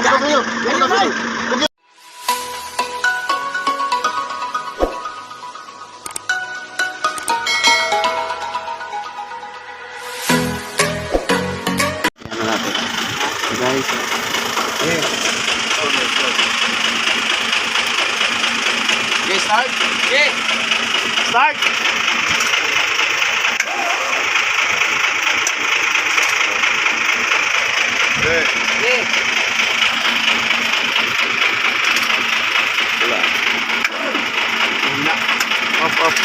Guys, okay, start. Okay, start. Okay. Wala. Off.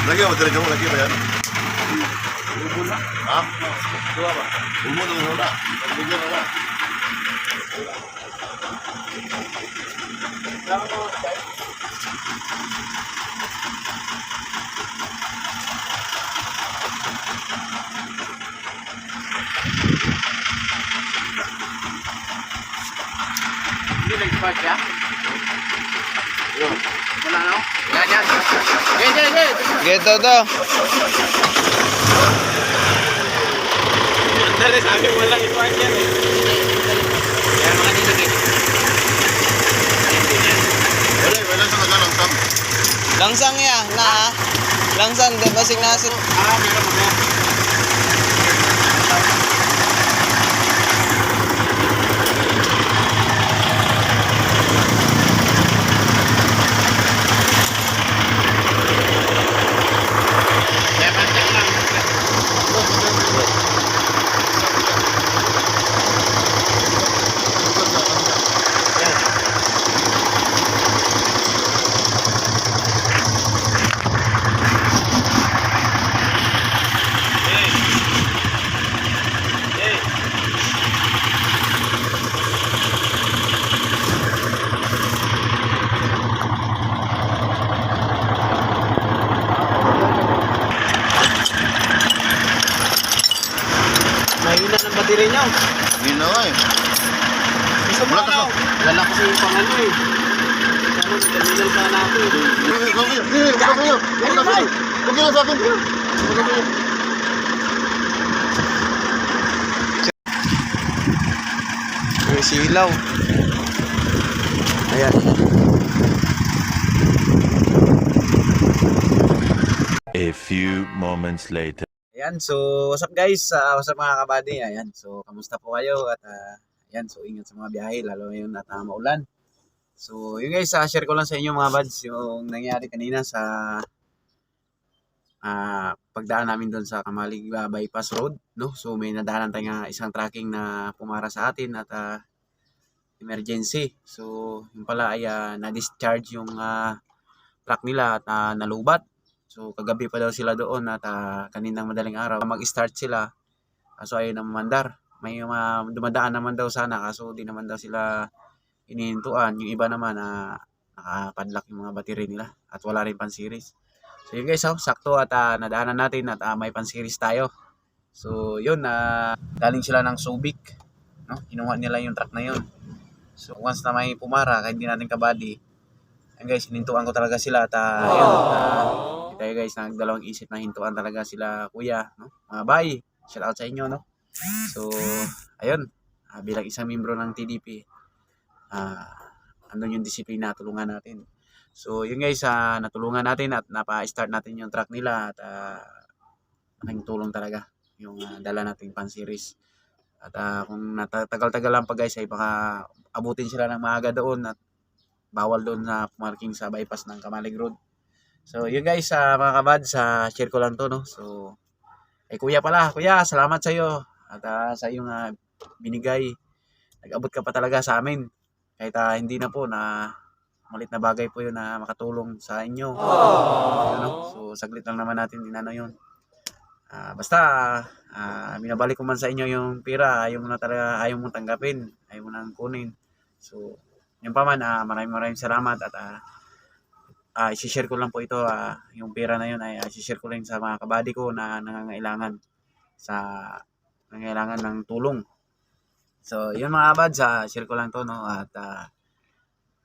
Lagi apa dari kamu lagi bayar? Hah? Dua ba? Umur dengan mana? Bigyan na. Hindi nag-spark siya? Yo. Wala no? Yan. Get. Gitu to. Dali sabi mo lang i-spark yan eh. Yan mga nilagay. Wala sa nagalang tam. Langsang ya, na. Langsang de basig nasit. Meron mo yan. Mahina ng battery nyo. Hindi na nga eh. Gusto mo Wala ka ano? Wala kasi yung pangano eh. Ano, terminal pa natin. Huwag na sa akin. May silaw. Ayan. A few moments later. Ayan, so what's up guys? What's up mga kabady? Ayan, so kamusta po kayo? At ayan, so ingat sa mga biyahe, lalo ngayon at maulan. So yun guys, share ko lang sa inyo mga buds yung nangyari kanina sa pagdaan namin doon sa Kamalig Bypass Road, no? So may nadaanan tayong isang tracking na pumara sa atin at emergency. So yung pala ay na-discharge yung truck nila at nalubat. So kagabi pa daw sila doon at kaninang madaling araw mag-start sila. Kaso ay namandar. May dumadaan naman daw sana kaso di naman daw sila inihintuan. Yung iba naman nakapadlock yung mga battery nila at wala rin pan-series. So yun guys, sakto at nadaanan natin at may pan-series tayo. So yun, galing sila ng Subic, no? Kinuha nila yung truck na yun. So once na may pumara, kahit hindi natin kabady, ayun guys, hinintuan ko talaga sila at yun, tayo guys, nagdalawang isip na hintuan talaga sila kuya, no? Bye, shout out sa inyo, no? So ayun, bilang isang membro ng TDP, andun yung disiplina, tulungan natin. So yun guys, natulungan natin at napa-start natin yung truck nila at malaking tulong talaga yung dala nating pan-series. At kung natagal-tagal lang pa guys ay baka abutin sila ng maaga doon at bawal doon na pumarking sa bypass ng Kamalig Road. So yun guys, mga kabads, share ko lang to, no? So kuya pala, kuya, salamat sa iyo at sa iyong binigay. Nag-abot ka pa talaga sa amin kahit hindi na po na malit na bagay po yun na makatulong sa inyo. Ano? So saglit lang naman natin dinano yun. Basta binabalik ko man sa inyo yung pira, ayaw mo na talaga, ayaw mong tanggapin, ayaw mo nang kunin. So yun pa man, maraming salamat at i-share ko lang po ito, yung pera na yun ay i-share ko lang sa mga kabady ko na nangangailangan ng tulong. So, yun mga kabads, share ko lang to, no? At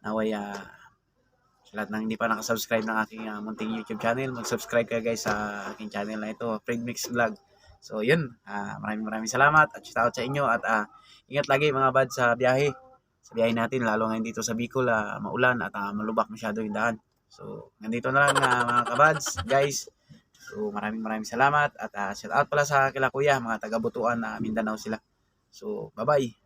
naway sa lahat ng hindi pa nakasubscribe ng aking munting YouTube channel, mag-subscribe kayo guys sa aking channel na ito, Fred Mix Vlog. So, yun. Maraming salamat at shout out sa inyo at ingat lagi mga bads sa biyahe. Sa biyahe natin, lalo ngayon dito sa Bicol, maulan at malubak masyado yung daan. So, nandito na lang mga kabads, guys. So, maraming salamat at shout out pala sa kila kuya, mga taga-Butuan na Mindanao sila. So, bye-bye.